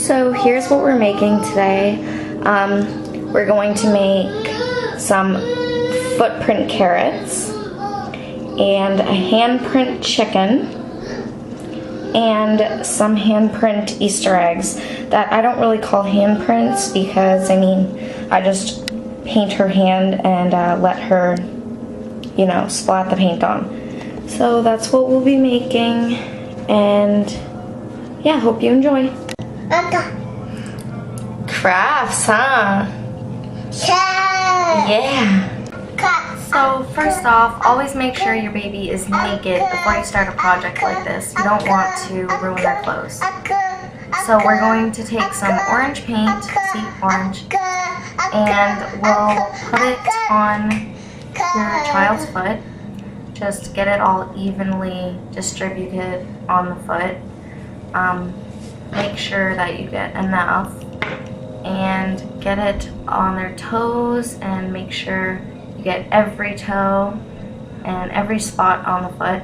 So here's what we're making today. We're going to make some footprint carrots and a handprint chicken and some handprint Easter eggs that I don't really call handprints because, I mean, I just paint her hand and let her, you know, splat the paint on. So that's what we'll be making, and yeah, hope you enjoy. Crafts, huh? Yeah. So first off, always make sure your baby is naked before you start a project like this. You don't want to ruin their clothes. So we're going to take some orange paint, see, orange, and we'll put it on your child's foot. Just get it all evenly distributed on the foot. Make sure that you get enough and get it on their toes, and make sure you get every toe and every spot on the foot.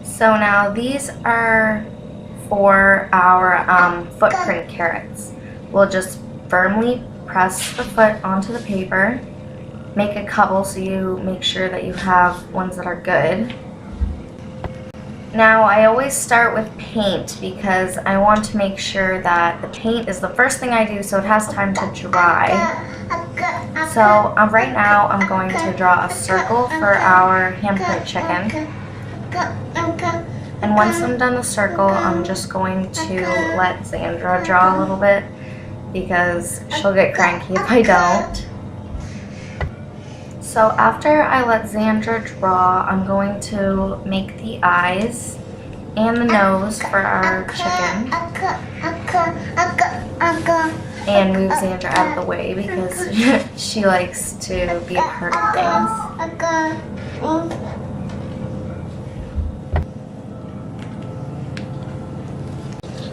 So now these are for our footprint carrots. We'll just firmly press the foot onto the paper, make a couple so you make sure that you have ones that are good. Now I always start with paint because I want to make sure that the paint is the first thing I do so it has time to dry. So right now I'm going to draw a circle for our handprint chicken. And once I'm done the circle, I'm just going to let Zandra draw a little bit because she'll get cranky if I don't. So after I let Zandra draw, I'm going to make the eyes and the nose for our chicken. And move Zandra out of the way because she likes to be a part of things.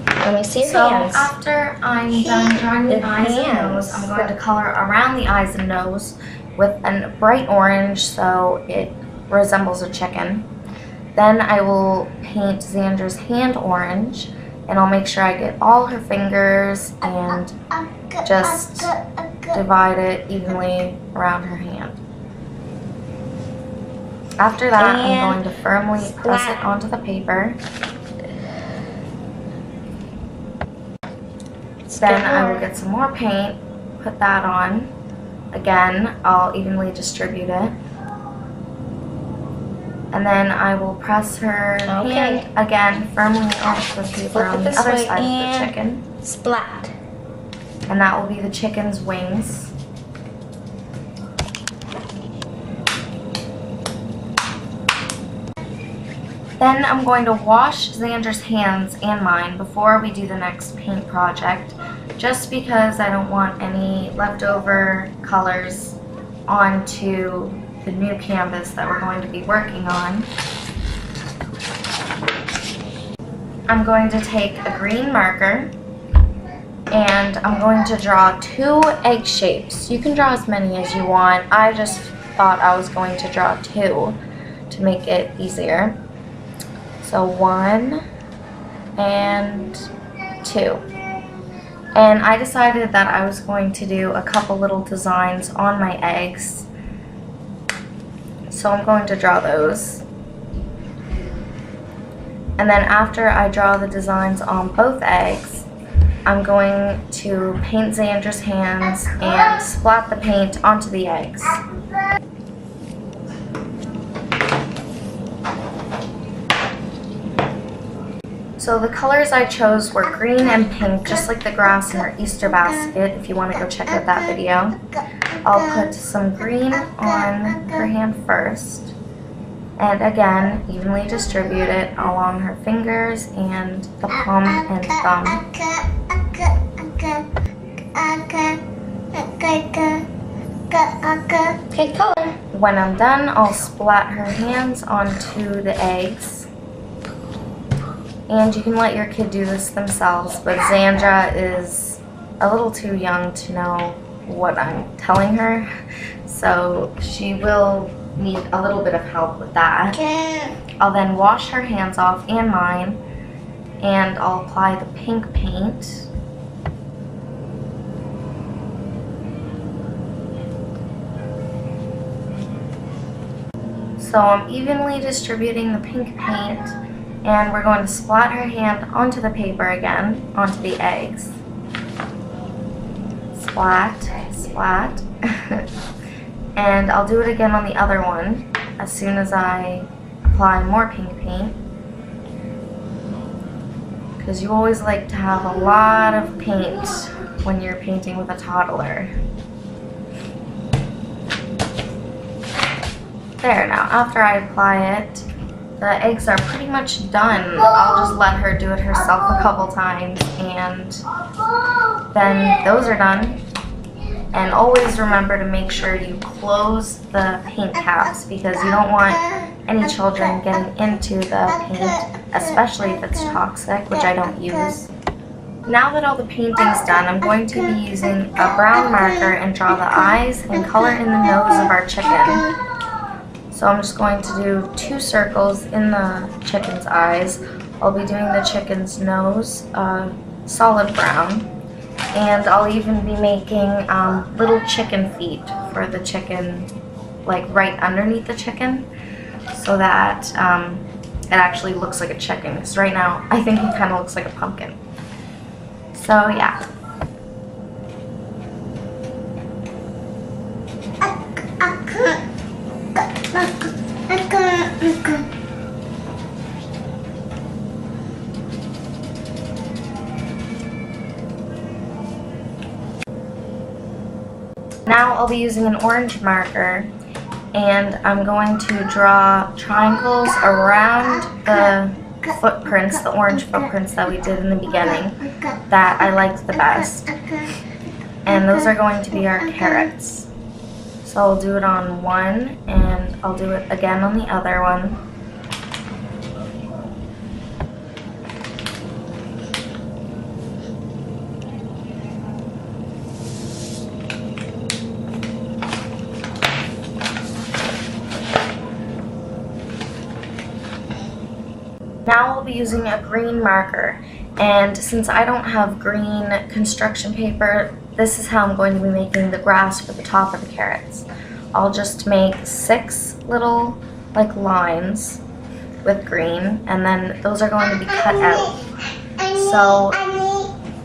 Let me see your hands. So after I'm done drawing the eyes and nose, I'm going to color around the eyes and nose with a bright orange so it resembles a chicken. Then I will paint Zandra's hand orange, and I'll make sure I get all her fingers and just divide it evenly around her hand. After that, I'm going to firmly press it onto the paper. Then I will get some more paint, put that on. Again, I'll evenly distribute it. And then I will press her hand again firmly onto the paper on the other side of the chicken. Splat. And that will be the chicken's wings. Then I'm going to wash Zandra's hands and mine before we do the next paint project, just because I don't want any leftover colors onto the new canvas that we're going to be working on. I'm going to take a green marker and I'm going to draw 2 egg shapes. You can draw as many as you want. I just thought I was going to draw 2 to make it easier. So 1 and 2. And I decided that I was going to do a couple little designs on my eggs. So I'm going to draw those. And then after I draw the designs on both eggs, I'm going to paint Zandra's hands and splat the paint onto the eggs. So the colors I chose were green and pink, just like the grass in our Easter basket, if you want to go check out that video. I'll put some green on her hand first, and again, evenly distribute it along her fingers and the palm and thumb. Okay, color. When I'm done, I'll splat her hands onto the eggs. And you can let your kid do this themselves, but Zandra is a little too young to know what I'm telling her, so she will need a little bit of help with that. I'll then wash her hands off and mine, and I'll apply the pink paint. So I'm evenly distributing the pink paint, and we're going to splat her hand onto the paper again, onto the eggs. Splat, splat. And I'll do it again on the other one as soon as I apply more pink paint, because you always like to have a lot of paint when you're painting with a toddler. There, now after I apply it, the eggs are pretty much done. I'll just let her do it herself a couple times, and then those are done. And always remember to make sure you close the paint caps, because you don't want any children getting into the paint, especially if it's toxic, which I don't use. Now that all the painting's done, I'm going to be using a brown marker and draw the eyes and color in the nose of our chicken. So I'm just going to do 2 circles in the chicken's eyes. I'll be doing the chicken's nose solid brown, and I'll even be making little chicken feet for the chicken, like right underneath the chicken, so that it actually looks like a chicken, because right now I think it kind of looks like a pumpkin. So yeah. Now I'll be using an orange marker, and I'm going to draw triangles around the footprints, the orange footprints that we did in the beginning that I liked the best. And those are going to be our carrots. So I'll do it on one, and I'll do it again on the other one. Now I'll be using a green marker, and since I don't have green construction paper, this is how I'm going to be making the grass for the top of the carrots. I'll just make 6 little like lines with green, and then those are going to be cut out. So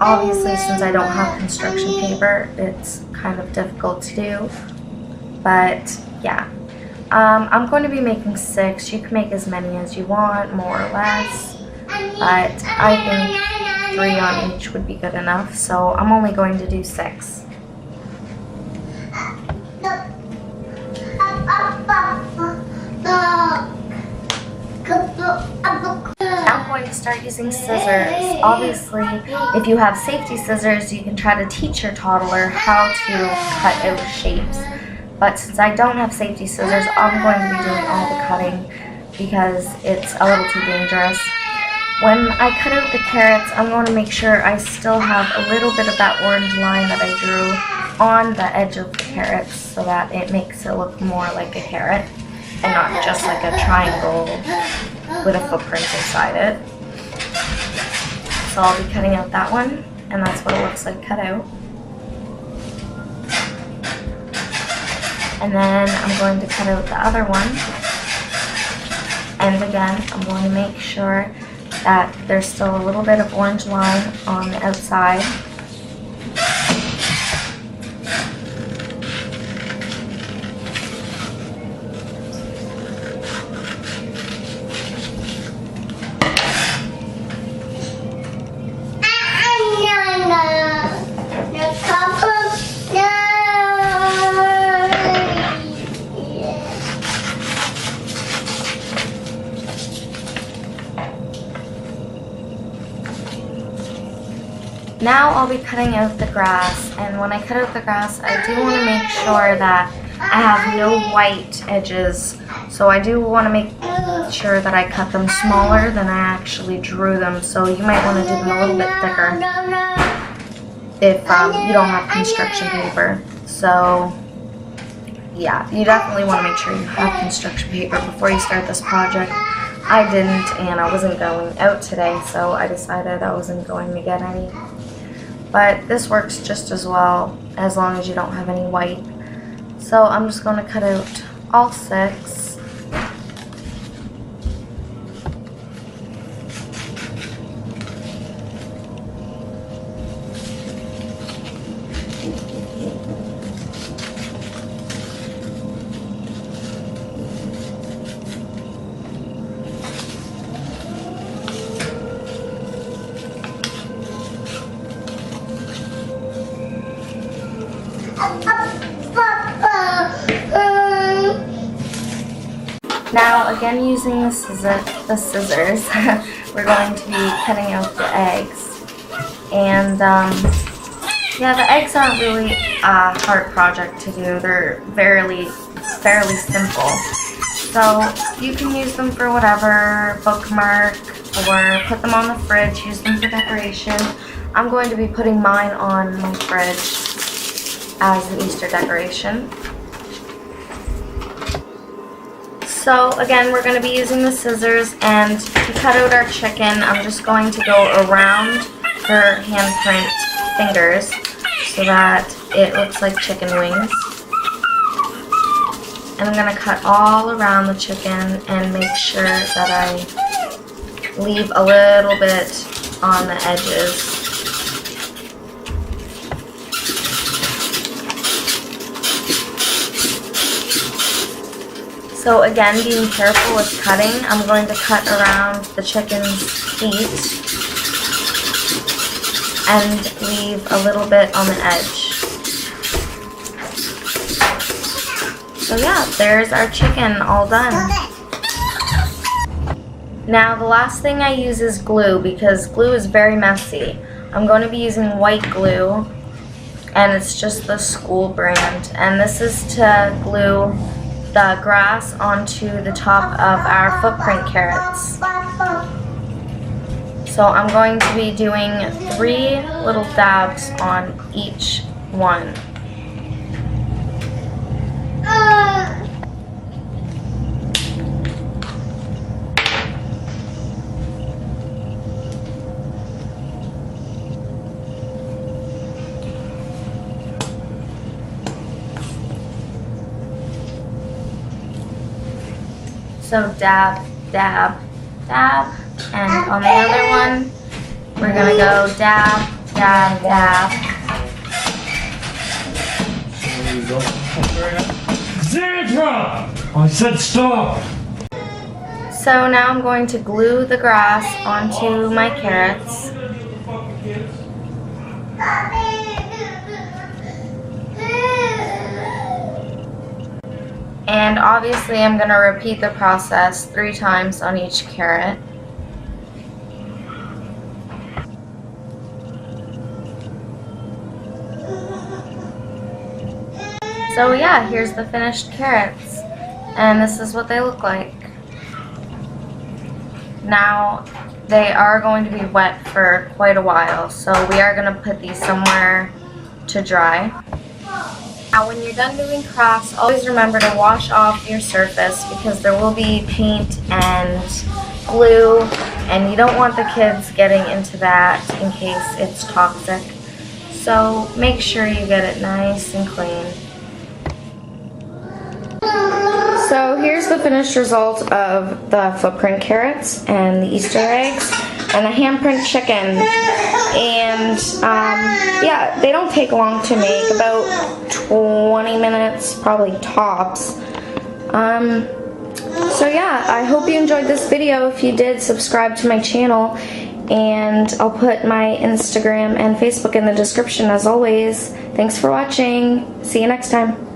obviously, since I don't have construction paper, it's kind of difficult to do, but yeah. I'm going to be making 6. You can make as many as you want, more or less, but I think 3 on each would be good enough, so I'm only going to do 6. Now I'm going to start using scissors. Obviously, if you have safety scissors, you can try to teach your toddler how to cut out shapes. But since I don't have safety scissors, I'm going to be doing all the cutting because it's a little too dangerous. When I cut out the carrots, I'm going to make sure I still have a little bit of that orange line that I drew on the edge of the carrots, so that it makes it look more like a carrot and not just like a triangle with a footprint inside it. So I'll be cutting out that one, and that's what it looks like cut out. And then I'm going to cut out the other one. And again, I'm going to make sure that there's still a little bit of orange line on the outside. Now I'll be cutting out the grass, and when I cut out the grass, I do want to make sure that I have no white edges. So I do want to make sure that I cut them smaller than I actually drew them. So you might want to do them a little bit thicker if you don't have construction paper. So yeah, you definitely want to make sure you have construction paper before you start this project. I didn't, and I wasn't going out today, so I decided I wasn't going to get any. But this works just as well as long as you don't have any white. So I'm just going to cut out all 6. Now, again, using the scissors, we're going to be cutting out the eggs. And, yeah, the eggs aren't really a hard project to do. They're fairly simple. So, you can use them for whatever, bookmark, or put them on the fridge, use them for decoration. I'm going to be putting mine on my fridge as an Easter decoration. So again, we're going to be using the scissors, and to cut out our chicken, I'm just going to go around her handprint fingers so that it looks like chicken wings. And I'm going to cut all around the chicken and make sure that I leave a little bit on the edges. So again, being careful with cutting, I'm going to cut around the chicken's feet and leave a little bit on the edge. So yeah, there's our chicken all done. Now the last thing I use is glue, because glue is very messy. I'm going to be using white glue, and it's just the school brand, and this is to glue the grass onto the top of our footprint carrots. So I'm going to be doing 3 little dabs on each one. So dab, dab, dab, and on the other one, we're gonna go dab, dab, dab. Zandra! I said stop! So now I'm going to glue the grass onto my carrots. And obviously I'm going to repeat the process 3 times on each carrot. So yeah, here's the finished carrots. And this is what they look like. Now, they are going to be wet for quite a while, so we are going to put these somewhere to dry. Now when you're done doing crafts, always remember to wash off your surface, because there will be paint and glue, and you don't want the kids getting into that in case it's toxic. So make sure you get it nice and clean. So here's the finished result of the footprint carrots and the Easter eggs and the handprint chicken. And yeah, they don't take long to make, about 20 minutes, probably tops. So yeah, I hope you enjoyed this video. If you did, subscribe to my channel, and I'll put my Instagram and Facebook in the description as always. Thanks for watching. See you next time.